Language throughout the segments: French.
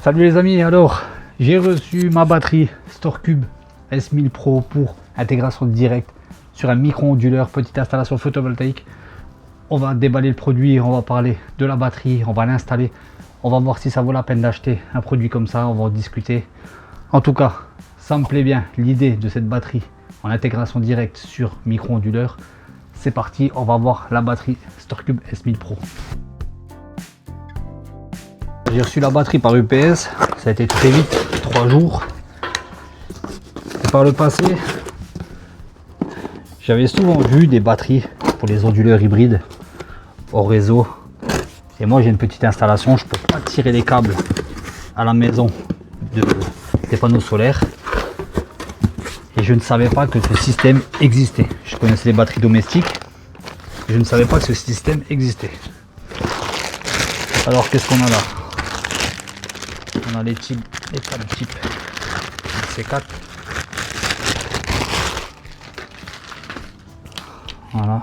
Salut les amis, alors j'ai reçu ma batterie StoreCube S1000 Pro pour intégration directe sur un micro-onduleur, petite installation photovoltaïque. On va déballer le produit, on va parler de la batterie, on va l'installer, on va voir si ça vaut la peine d'acheter un produit comme ça, on va en discuter. En tout cas, ça me plaît bien l'idée de cette batterie en intégration directe sur micro-onduleur. C'est parti, on va voir la batterie StoreCube S1000 Pro. J'ai reçu la batterie par UPS, ça a été très vite, 3 jours. Et par le passé, j'avais souvent vu des batteries pour les onduleurs hybrides au réseau. Et moi j'ai une petite installation, je peux pas tirer les câbles à la maison des panneaux solaires. Et je ne savais pas que ce système existait. Je connaissais les batteries domestiques, je ne savais pas que ce système existait. Alors qu'est-ce qu'on a là? On a les câbles type C4. Voilà.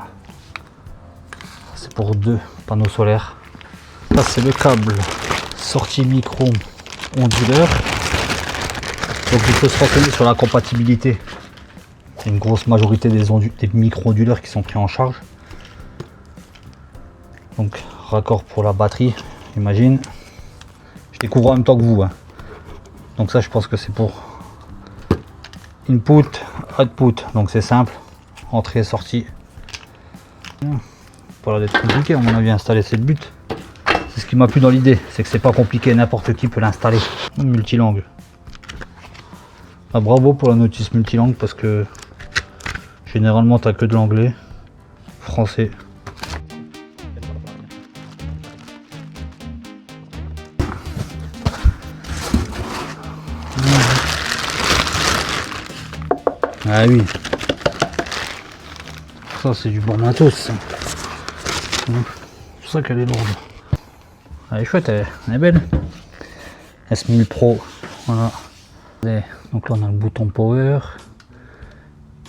C'est pour 2 panneaux solaires. Ça c'est le câble sortie micro onduleur. Donc il faut se renseigner sur la compatibilité. Une grosse majorité des micro onduleurs qui sont pris en charge. Donc raccord pour la batterie, j'imagine. Je découvre en même temps que vous. Donc ça je pense que c'est pour input, output. Donc c'est simple. Entrée, sortie. Pas l'air d'être compliqué à mon avis installer, c'est le but. C'est ce qui m'a plu dans l'idée, c'est que c'est pas compliqué, n'importe qui peut l'installer. Multilangue. Ah, bravo pour la notice multilangue parce que généralement t'as que de l'anglais, français. Ah oui, ça c'est du bon matos. C'est pour ça qu'elle est lourde. Elle est chouette, elle est belle. S1000 Pro, voilà. Donc là on a le bouton power,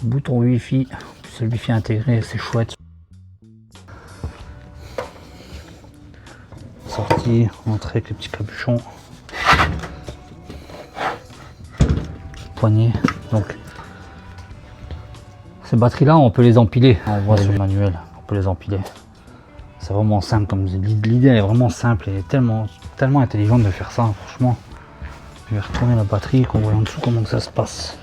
le bouton wifi, c'est le wifi intégré, c'est chouette. Sortie, entrée avec les petits capuchons. Poignée. Donc ces batteries là on peut les empiler. On voit sur le manuel, on peut les empiler. C'est vraiment simple, comme l'idée est vraiment simple et tellement intelligente de faire ça, franchement. Je vais retourner la batterie, qu'on voit en dessous comment ça se passe.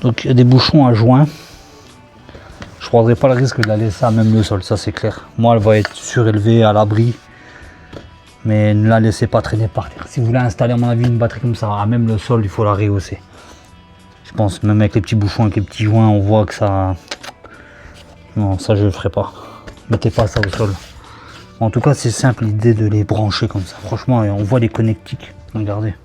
Donc il y a des bouchons à joint. Je ne prendrai pas le risque de la laisser à même le sol, ça c'est clair. Moi elle va être surélevée à l'abri, mais ne la laissez pas traîner par terre. Si vous voulez installer à mon avis une batterie comme ça à même le sol, il faut la rehausser. Je pense même avec les petits bouchons, avec les petits joints, on voit que ça... Non, ça je ne ferai pas. Mettez pas ça au sol. En tout cas c'est simple l'idée de les brancher comme ça. Franchement on voit les connectiques. Regardez.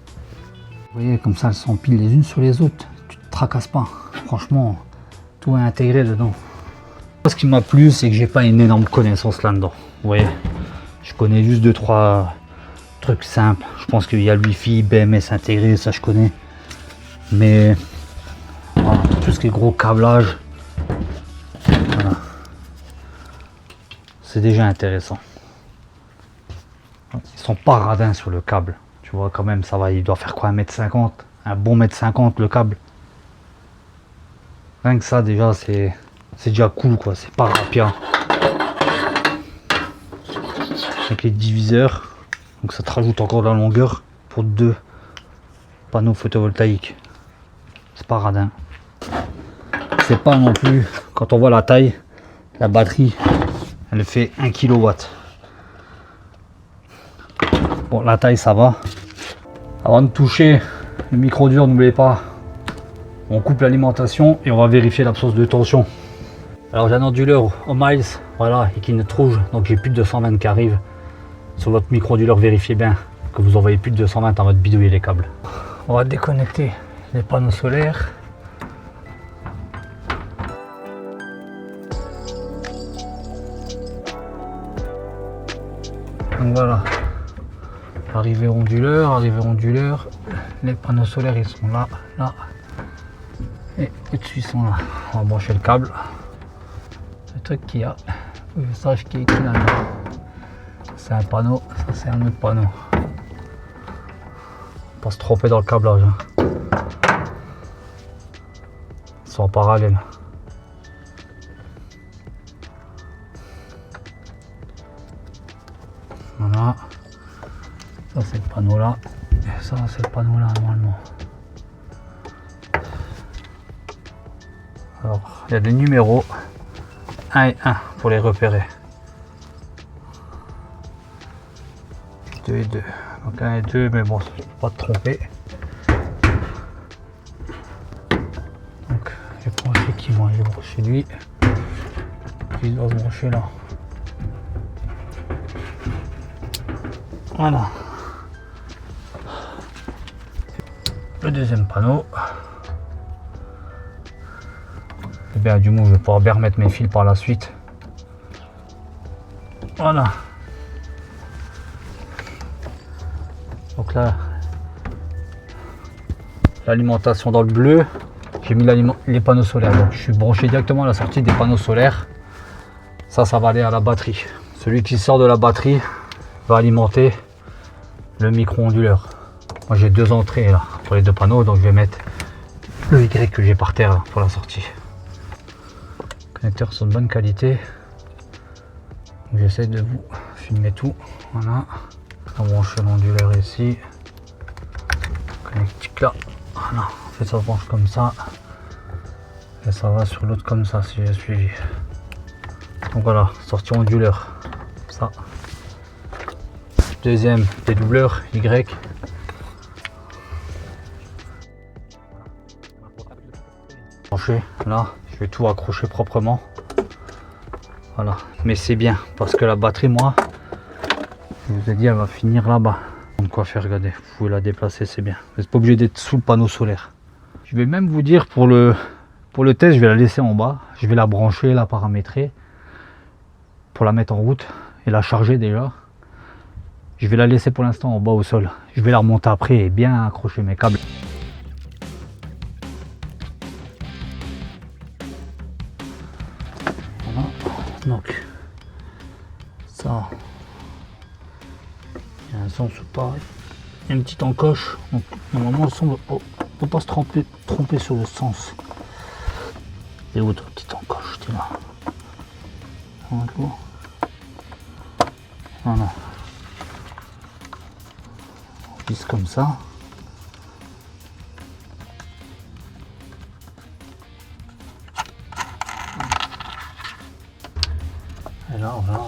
Vous voyez comme ça elles s'empilent les unes sur les autres. Tu te tracasses pas. Franchement tout est intégré dedans. Ce qui m'a plu c'est que j'ai pas une énorme connaissance là-dedans. Vous voyez. Je connais juste 2-3 trucs simples. Je pense qu'il y a le Wi-Fi, BMS intégré, ça je connais. Mais voilà, tout ce qui est gros câblage. Voilà. C'est déjà intéressant. Ils sont pas radins sur le câble. Tu vois quand même ça va, il doit faire quoi, 1m50, un bon 1m50 le câble. Rien que ça déjà c'est déjà cool quoi, c'est pas rapide. Avec les diviseurs, donc ça te rajoute encore de la longueur pour 2 panneaux photovoltaïques. C'est pas radin. C'est pas non plus, quand on voit la taille, la batterie elle fait 1 kW. Bon, la taille ça va. Avant de toucher le micro dur, n'oubliez pas, on coupe l'alimentation et on va vérifier l'absence de tension. Alors j'ai un onduleur au miles, voilà, et qui est rouge, donc j'ai plus de 220 qui arrive. Sur votre micro onduleur, vérifiez bien que vous envoyez plus de 220 avant de bidouiller les câbles. On va déconnecter les panneaux solaires. Donc voilà, arrivée onduleur, les panneaux solaires ils sont là, et au-dessus ils sont là. On va brancher le câble, le truc qu'il y a, le message qui est écrit là-dedans. C'est un panneau, ça c'est un autre panneau. Pas se tromper dans le câblage. Hein. Ils sont en parallèle. Voilà. Ça c'est le panneau là. Et ça c'est le panneau là normalement. Alors il y a des numéros 1 et 1 pour les repérer. 2 et 2. Donc 1 et 2, mais bon, je ne peux pas te tromper. Donc j'ai branché qui moi? J'ai branché lui. Puis il doit se brancher là. Voilà. Le deuxième panneau. Et bien du coup je vais pouvoir bien remettre mes fils par la suite. Voilà. Donc là, l'alimentation dans le bleu, j'ai mis les panneaux solaires. Donc je suis branché directement à la sortie des panneaux solaires. Ça va aller à la batterie. Celui qui sort de la batterie va alimenter le micro-onduleur. Moi j'ai deux entrées là pour les deux panneaux, donc je vais mettre le Y que j'ai par terre là, pour la sortie. Les connecteurs sont de bonne qualité. J'essaie de vous filmer tout. Voilà. On branche l'onduleur ici. Connectique là. Voilà. En fait ça se branche comme ça. Et ça va sur l'autre comme ça si j'ai suivi. Donc voilà, sortie onduleur. Ça. Deuxième dédoubleur Y. Branché là, je vais tout accrocher proprement. Voilà, mais c'est bien parce que la batterie, moi, je vous ai dit, elle va finir là-bas. Donc quoi faire, regardez, vous pouvez la déplacer, c'est bien. Vous n'êtes pas obligé d'être sous le panneau solaire. Je vais même vous dire pour le test, je vais la laisser en bas. Je vais la brancher, la paramétrer pour la mettre en route et la charger déjà. Je vais la laisser pour l'instant en bas au sol. Je vais la remonter après et bien accrocher mes câbles. Voilà. Donc ça, il y a un sens pareil. Il y a une petite encoche. Donc, normalement le son ne peut pas se tromper sur le sens. Et autre petite encoche, tu là. Voilà. On pisse comme ça. Et là, voilà.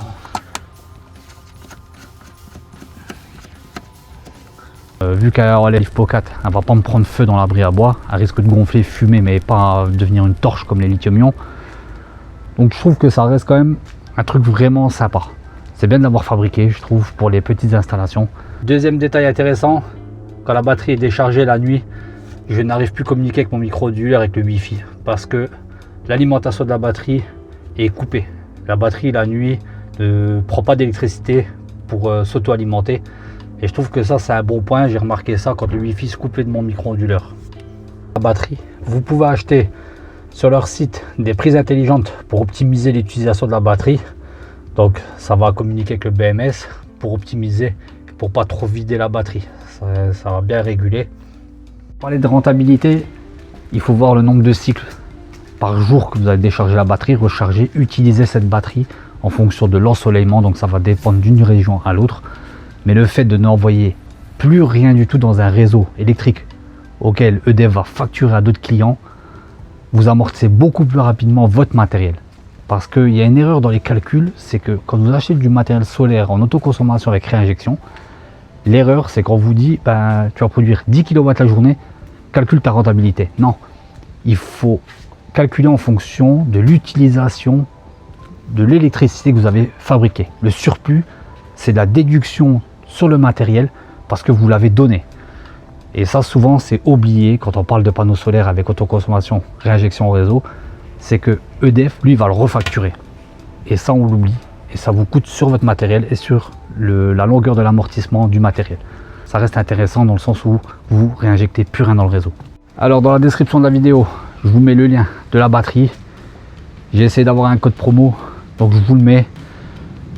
Vu qu'elle a la LiFePO 4, elle va pas me prendre feu dans l'abri à bois, elle risque de gonfler, fumer, mais pas devenir une torche comme les lithium-ion. Donc je trouve que ça reste quand même un truc vraiment sympa. C'est bien de l'avoir fabriqué, je trouve, pour les petites installations. Deuxième détail intéressant, quand la batterie est déchargée la nuit, je n'arrive plus à communiquer avec mon micro-onduleur avec le Wi-Fi parce que l'alimentation de la batterie est coupée. La batterie la nuit ne prend pas d'électricité pour s'auto-alimenter. Et je trouve que ça c'est un bon point, j'ai remarqué ça quand le Wi-Fi se coupait de mon micro-onduleur. La batterie, vous pouvez acheter sur leur site des prises intelligentes pour optimiser l'utilisation de la batterie. Donc ça va communiquer avec le BMS pour optimiser, pour pas trop vider la batterie. Ça va bien réguler. Pour parler de rentabilité, il faut voir le nombre de cycles par jour que vous allez décharger la batterie, recharger, utiliser cette batterie en fonction de l'ensoleillement. Donc ça va dépendre d'une région à l'autre. Mais le fait de n'envoyer plus rien du tout dans un réseau électrique auquel EDF va facturer à d'autres clients, vous amortissez beaucoup plus rapidement votre matériel. Parce qu'il y a une erreur dans les calculs, c'est que quand vous achetez du matériel solaire en autoconsommation avec réinjection, l'erreur c'est qu'on vous dit ben, tu vas produire 10 kW la journée, calcule ta rentabilité. Non, il faut calculer en fonction de l'utilisation de l'électricité que vous avez fabriquée. Le surplus, c'est de la déduction sur le matériel parce que vous l'avez donné. Et ça souvent c'est oublié quand on parle de panneaux solaires avec autoconsommation, réinjection au réseau, c'est que EDF lui va le refacturer. Et ça on l'oublie et ça vous coûte sur votre matériel et sur la longueur de l'amortissement du matériel. Ça reste intéressant dans le sens où vous réinjectez plus rien dans le réseau. Alors dans la description de la vidéo, je vous mets le lien de la batterie. J'ai essayé d'avoir un code promo, donc je vous le mets.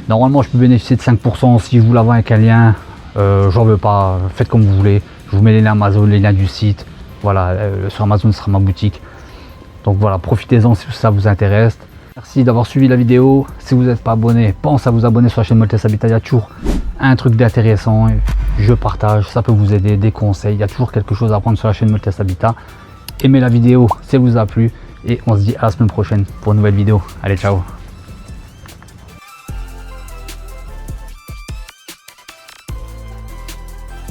Normalement je peux bénéficier de 5% si je vous l'envoie avec un lien J'en veux pas, faites comme vous voulez. Je vous mets les liens Amazon, les liens du site. Voilà, sur Amazon, ce sera ma boutique. Donc voilà, profitez-en si ça vous intéresse. Merci d'avoir suivi la vidéo. Si vous n'êtes pas abonné, pensez à vous abonner sur la chaîne Maltese Habitat. Il y a toujours un truc d'intéressant. Je partage, ça peut vous aider, des conseils. Il y a toujours quelque chose à apprendre sur la chaîne Maltese Habitat. Aimez la vidéo si elle vous a plu. Et on se dit à la semaine prochaine pour une nouvelle vidéo. Allez, ciao!